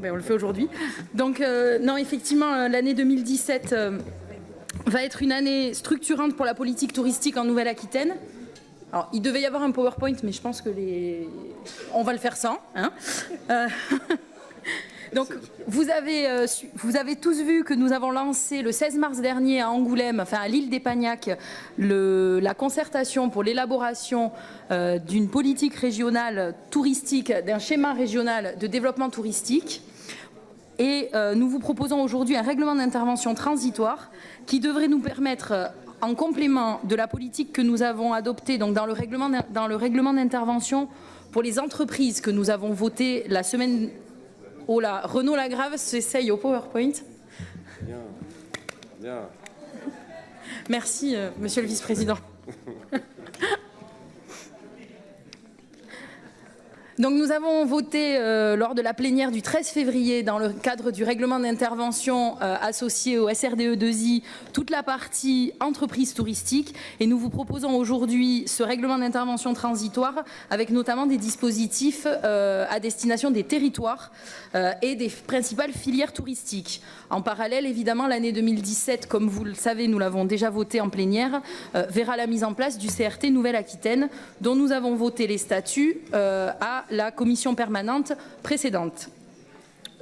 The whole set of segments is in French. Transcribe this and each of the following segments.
ben on le fait aujourd'hui. Donc, non, effectivement, l'année 2017 va être une année structurante pour la politique touristique en Nouvelle-Aquitaine. Alors, il devait y avoir un PowerPoint, mais je pense que on va le faire sans. Hein. Donc, vous avez tous vu que nous avons lancé le 16 mars dernier à Angoulême, enfin à l'île d'Épagnac, la concertation pour l'élaboration d'une politique régionale touristique, d'un schéma régional de développement touristique. Et nous vous proposons aujourd'hui un règlement d'intervention transitoire qui devrait nous permettre, en complément de la politique que nous avons adoptée donc dans le règlement d'intervention pour les entreprises que nous avons voté la semaine. Oh là, Renaud Lagrave s'essaye au PowerPoint. Bien, bien. Merci, monsieur le vice-président. Donc nous avons voté lors de la plénière du 13 février dans le cadre du règlement d'intervention associé au SRDE2I toute la partie entreprise touristique et nous vous proposons aujourd'hui ce règlement d'intervention transitoire avec notamment des dispositifs à destination des territoires et des principales filières touristiques. En parallèle, évidemment, l'année 2017, comme vous le savez, nous l'avons déjà voté en plénière, verra la mise en place du CRT Nouvelle-Aquitaine dont nous avons voté les statuts à la commission permanente précédente.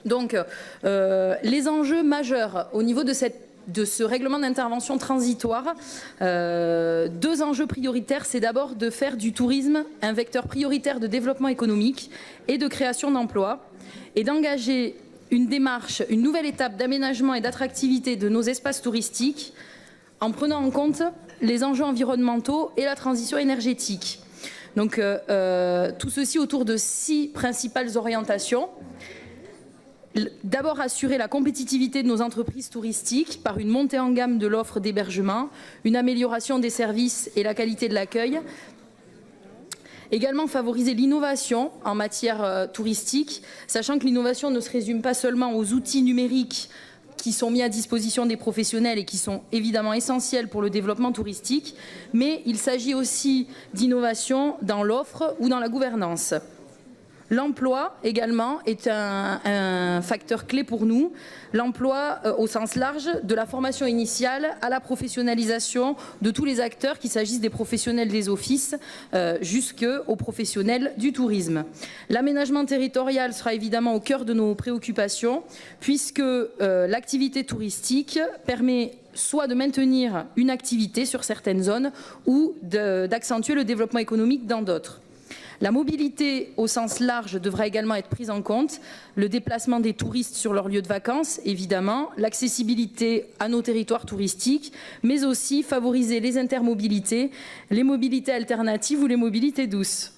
Donc, les enjeux majeurs au niveau de ce règlement d'intervention transitoire, deux enjeux prioritaires, c'est d'abord de faire du tourisme un vecteur prioritaire de développement économique et de création d'emplois et d'engager une démarche, une nouvelle étape d'aménagement et d'attractivité de nos espaces touristiques en prenant en compte les enjeux environnementaux et la transition énergétique. Donc tout ceci autour de 6 principales orientations. D'abord assurer la compétitivité de nos entreprises touristiques par une montée en gamme de l'offre d'hébergement, une amélioration des services et la qualité de l'accueil. Également favoriser l'innovation en matière touristique, sachant que l'innovation ne se résume pas seulement aux outils numériques qui sont mis à disposition des professionnels et qui sont évidemment essentiels pour le développement touristique, mais il s'agit aussi d'innovation dans l'offre ou dans la gouvernance. L'emploi également est un facteur clé pour nous. L'emploi au sens large, de la formation initiale à la professionnalisation de tous les acteurs, qu'il s'agisse des professionnels des offices jusqu'aux professionnels du tourisme. L'aménagement territorial sera évidemment au cœur de nos préoccupations puisque l'activité touristique permet soit de maintenir une activité sur certaines zones ou d'accentuer le développement économique dans d'autres. La mobilité au sens large devra également être prise en compte, le déplacement des touristes sur leur lieu de vacances, évidemment, l'accessibilité à nos territoires touristiques, mais aussi favoriser les intermobilités, les mobilités alternatives ou les mobilités douces.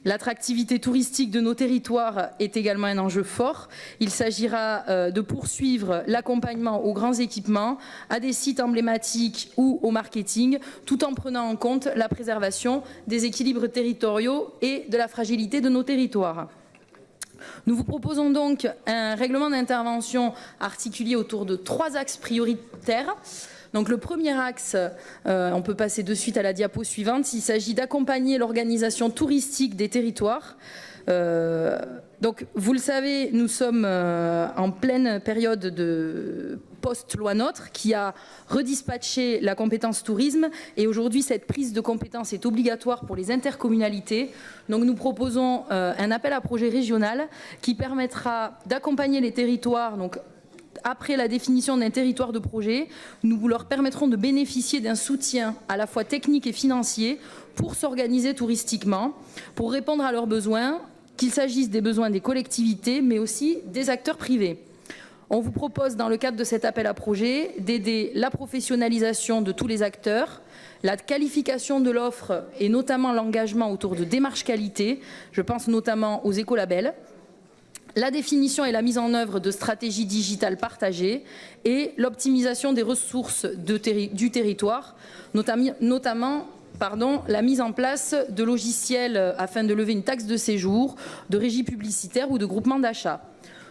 L'attractivité touristique de nos territoires est également un enjeu fort. Il s'agira de poursuivre l'accompagnement aux grands équipements, à des sites emblématiques ou au marketing, tout en prenant en compte la préservation des équilibres territoriaux et de la fragilité de nos territoires. Nous vous proposons donc un règlement d'intervention articulé autour de 3 axes prioritaires. Donc le premier axe, on peut passer de suite à la diapo suivante, il s'agit d'accompagner l'organisation touristique des territoires. Donc vous le savez, nous sommes en pleine période de post-loi NOTRe qui a redispatché la compétence tourisme et aujourd'hui cette prise de compétence est obligatoire pour les intercommunalités. Donc nous proposons un appel à projet régional qui permettra d'accompagner les territoires. Donc, après la définition d'un territoire de projet, nous leur permettrons de bénéficier d'un soutien à la fois technique et financier pour s'organiser touristiquement, pour répondre à leurs besoins, qu'il s'agisse des besoins des collectivités, mais aussi des acteurs privés. On vous propose, dans le cadre de cet appel à projet, d'aider la professionnalisation de tous les acteurs, la qualification de l'offre et notamment l'engagement autour de démarches qualité, je pense notamment aux écolabels, la définition et la mise en œuvre de stratégies digitales partagées et l'optimisation des ressources du territoire, notamment la mise en place de logiciels afin de lever une taxe de séjour, de régie publicitaire ou de groupement d'achat.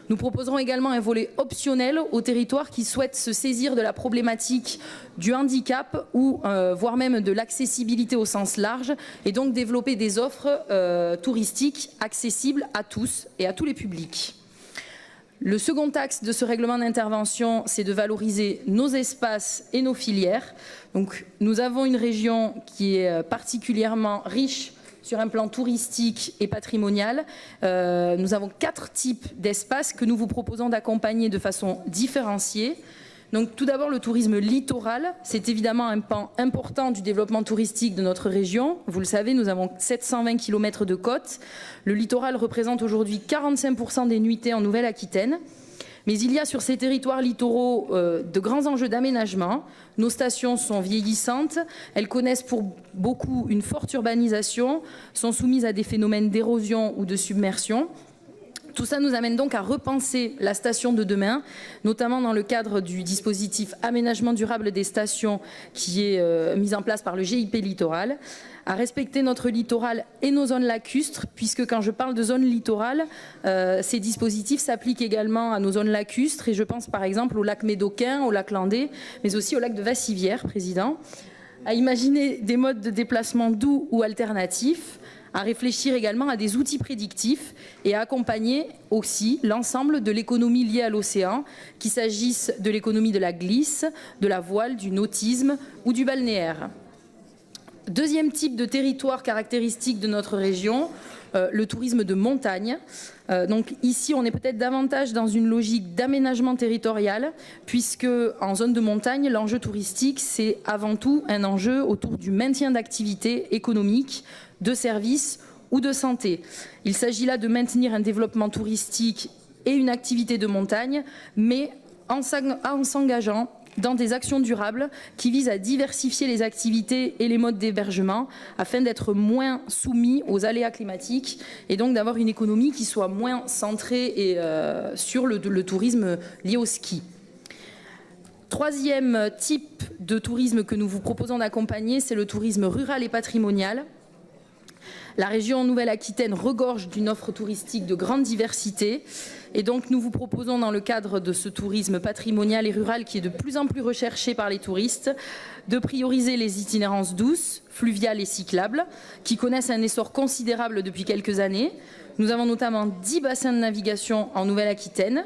Nous proposerons également un volet optionnel aux territoires qui souhaitent se saisir de la problématique du handicap ou voire même de l'accessibilité au sens large et donc développer des offres touristiques accessibles à tous et à tous les publics. Le second axe de ce règlement d'intervention, c'est de valoriser nos espaces et nos filières. Donc, nous avons une région qui est particulièrement riche sur un plan touristique et patrimonial. Nous avons 4 types d'espaces que nous vous proposons d'accompagner de façon différenciée. Donc, tout d'abord, le tourisme littoral, c'est évidemment un pan important du développement touristique de notre région. Vous le savez, nous avons 720 km de côte. Le littoral représente aujourd'hui 45% des nuitées en Nouvelle-Aquitaine. Mais il y a sur ces territoires littoraux de grands enjeux d'aménagement. Nos stations sont vieillissantes, elles connaissent pour beaucoup une forte urbanisation, sont soumises à des phénomènes d'érosion ou de submersion. Tout ça nous amène donc à repenser la station de demain, notamment dans le cadre du dispositif aménagement durable des stations qui est mis en place par le GIP Littoral, à respecter notre littoral et nos zones lacustres, puisque quand je parle de zone littorale, ces dispositifs s'appliquent également à nos zones lacustres, et je pense par exemple au lac Médocain, au lac Landais, mais aussi au lac de Vassivière, Président, à imaginer des modes de déplacement doux ou alternatifs, à réfléchir également à des outils prédictifs et à accompagner aussi l'ensemble de l'économie liée à l'océan, qu'il s'agisse de l'économie de la glisse, de la voile, du nautisme ou du balnéaire. Deuxième type de territoire caractéristique de notre région, le tourisme de montagne. Donc ici, on est peut-être davantage dans une logique d'aménagement territorial, puisque en zone de montagne, l'enjeu touristique, c'est avant tout un enjeu autour du maintien d'activités économiques, de services ou de santé. Il s'agit là de maintenir un développement touristique et une activité de montagne, mais en s'engageant dans des actions durables qui visent à diversifier les activités et les modes d'hébergement afin d'être moins soumis aux aléas climatiques et donc d'avoir une économie qui soit moins centrée sur le tourisme lié au ski. Troisième type de tourisme que nous vous proposons d'accompagner, c'est le tourisme rural et patrimonial. La région Nouvelle-Aquitaine regorge d'une offre touristique de grande diversité et donc nous vous proposons dans le cadre de ce tourisme patrimonial et rural qui est de plus en plus recherché par les touristes de prioriser les itinérances douces, fluviales et cyclables qui connaissent un essor considérable depuis quelques années. Nous avons notamment 10 bassins de navigation en Nouvelle-Aquitaine.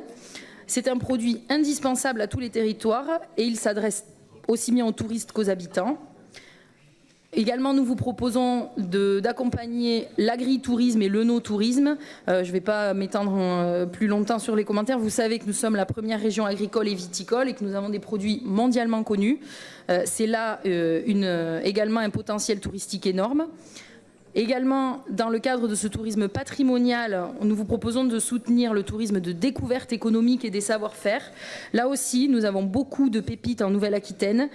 C'est un produit indispensable à tous les territoires et il s'adresse aussi bien aux touristes qu'aux habitants. Également, nous vous proposons d'accompagner l'agritourisme et le no-tourisme. Je ne vais pas m'étendre plus longtemps sur les commentaires. Vous savez que nous sommes la première région agricole et viticole et que nous avons des produits mondialement connus. C'est là également un potentiel touristique énorme. Également, dans le cadre de ce tourisme patrimonial, nous vous proposons de soutenir le tourisme de découverte économique et des savoir-faire. Là aussi, nous avons beaucoup de pépites en Nouvelle-Aquitaine,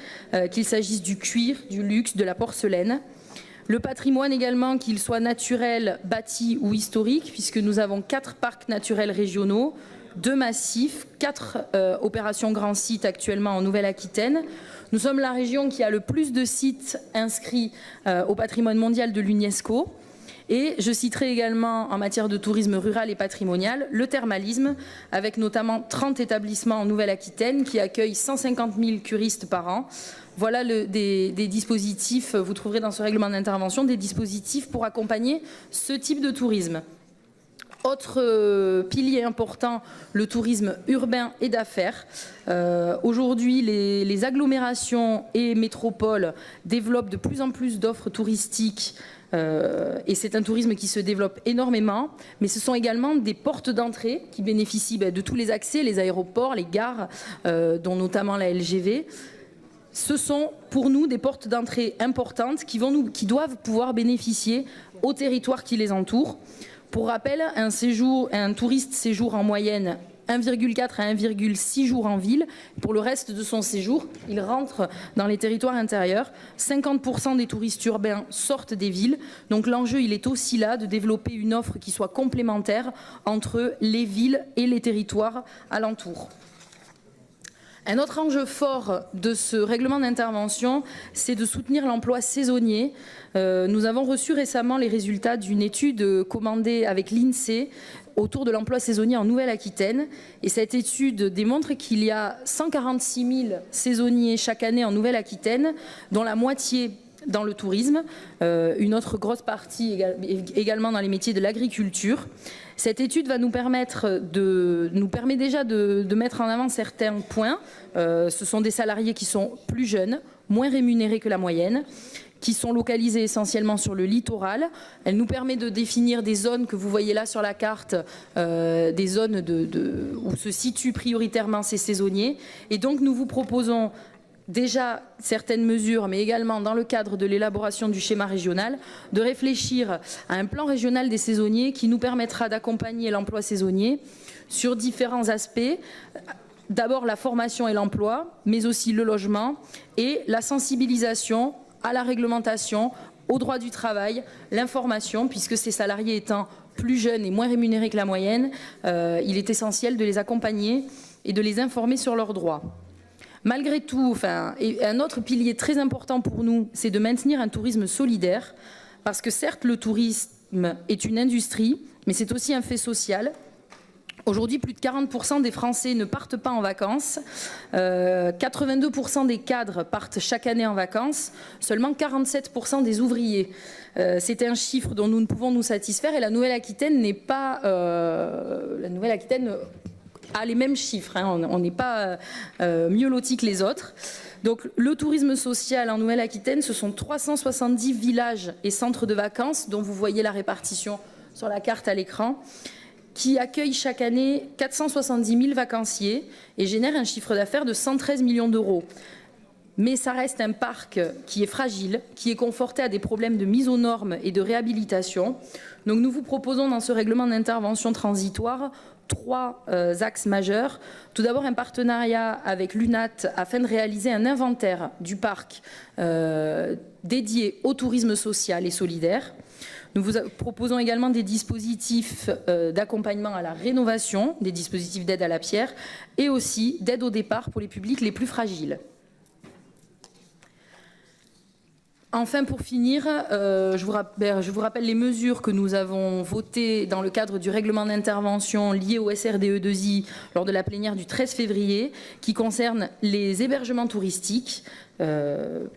qu'il s'agisse du cuir, du luxe, de la porcelaine. Le patrimoine également, qu'il soit naturel, bâti ou historique, puisque nous avons 4 parcs naturels régionaux, 2 massifs, 4 opérations grands sites actuellement en Nouvelle-Aquitaine. Nous sommes la région qui a le plus de sites inscrits au patrimoine mondial de l'UNESCO. Et je citerai également en matière de tourisme rural et patrimonial le thermalisme, avec notamment 30 établissements en Nouvelle-Aquitaine qui accueillent 150 000 curistes par an. Voilà des dispositifs, vous trouverez dans ce règlement d'intervention des dispositifs pour accompagner ce type de tourisme. Autre pilier important, le tourisme urbain et d'affaires. Aujourd'hui, les agglomérations et métropoles développent de plus en plus d'offres touristiques et c'est un tourisme qui se développe énormément, mais ce sont également des portes d'entrée qui bénéficient de tous les accès, les aéroports, les gares, dont notamment la LGV. Ce sont pour nous des portes d'entrée importantes qui doivent pouvoir bénéficier aux territoires qui les entourent. Pour rappel, un touriste séjour en moyenne 1,4 à 1,6 jours en ville. Pour le reste de son séjour, il rentre dans les territoires intérieurs. 50% des touristes urbains sortent des villes. Donc l'enjeu, il est aussi là de développer une offre qui soit complémentaire entre les villes et les territoires alentours. Un autre enjeu fort de ce règlement d'intervention, c'est de soutenir l'emploi saisonnier. Nous avons reçu récemment les résultats d'une étude commandée avec l'INSEE autour de l'emploi saisonnier en Nouvelle-Aquitaine. Et cette étude démontre qu'il y a 146 000 saisonniers chaque année en Nouvelle-Aquitaine, dont la moitié dans le tourisme, une autre grosse partie également dans les métiers de l'agriculture. Cette étude va nous permet déjà de mettre en avant certains points. Ce sont des salariés qui sont plus jeunes, moins rémunérés que la moyenne, qui sont localisés essentiellement sur le littoral. Elle nous permet de définir des zones que vous voyez là sur la carte, des zones où se situent prioritairement ces saisonniers. Et donc nous vous proposons déjà certaines mesures, mais également dans le cadre de l'élaboration du schéma régional, de réfléchir à un plan régional des saisonniers qui nous permettra d'accompagner l'emploi saisonnier sur différents aspects. D'abord la formation et l'emploi, mais aussi le logement et la sensibilisation à la réglementation, au droit du travail, l'information, puisque ces salariés étant plus jeunes et moins rémunérés que la moyenne, il est essentiel de les accompagner et de les informer sur leurs droits. Malgré tout, un autre pilier très important pour nous, c'est de maintenir un tourisme solidaire, parce que certes, le tourisme est une industrie, mais c'est aussi un fait social. Aujourd'hui, plus de 40% des Français ne partent pas en vacances, 82% des cadres partent chaque année en vacances, seulement 47% des ouvriers. C'est un chiffre dont nous ne pouvons nous satisfaire et la Nouvelle-Aquitaine n'est pas... la Nouvelle-Aquitaine a les mêmes chiffres, hein, on n'est pas mieux lotis que les autres. Donc le tourisme social en Nouvelle-Aquitaine, ce sont 370 villages et centres de vacances, dont vous voyez la répartition sur la carte à l'écran, qui accueille chaque année 470 000 vacanciers et génère un chiffre d'affaires de 113 millions d'euros. Mais ça reste un parc qui est fragile, qui est confronté à des problèmes de mise aux normes et de réhabilitation. Donc nous vous proposons dans ce règlement d'intervention transitoire 3 axes majeurs. Tout d'abord un partenariat avec l'UNAT afin de réaliser un inventaire du parc dédié au tourisme social et solidaire. Nous vous proposons également des dispositifs d'accompagnement à la rénovation, des dispositifs d'aide à la pierre et aussi d'aide au départ pour les publics les plus fragiles. Enfin, pour finir, je vous rappelle les mesures que nous avons votées dans le cadre du règlement d'intervention lié au SRDE2I lors de la plénière du 13 février, qui concernent les hébergements touristiques,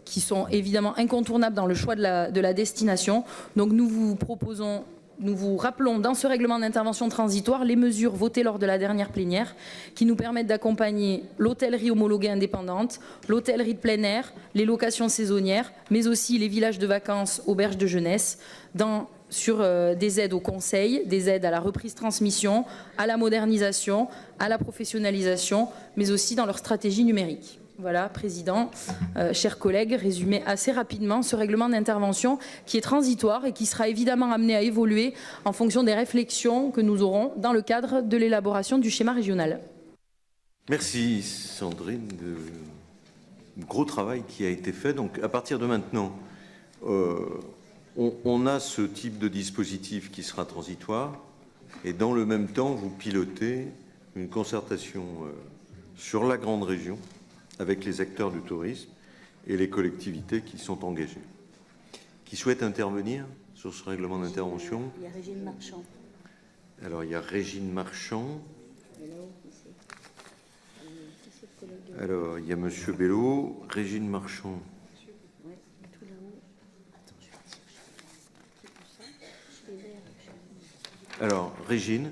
qui sont évidemment incontournables dans le choix de la destination. Donc nous vous rappelons dans ce règlement d'intervention transitoire les mesures votées lors de la dernière plénière qui nous permettent d'accompagner l'hôtellerie homologuée indépendante, l'hôtellerie de plein air, les locations saisonnières, mais aussi les villages de vacances, auberges de jeunesse, sur des aides au conseil, des aides à la reprise-transmission, à la modernisation, à la professionnalisation, mais aussi dans leur stratégie numérique. Voilà, Président, chers collègues, résumé assez rapidement ce règlement d'intervention qui est transitoire et qui sera évidemment amené à évoluer en fonction des réflexions que nous aurons dans le cadre de l'élaboration du schéma régional. Merci Sandrine, gros travail qui a été fait. Donc à partir de maintenant, on a ce type de dispositif qui sera transitoire et dans le même temps, vous pilotez une concertation sur la grande région avec les acteurs du tourisme et les collectivités qui sont engagées. Qui souhaitent intervenir sur ce règlement d'intervention? Il y a Régine Marchand. Alors, il y a Régine Marchand. Alors, il y a Monsieur Bello, Régine Marchand. Alors, Régine.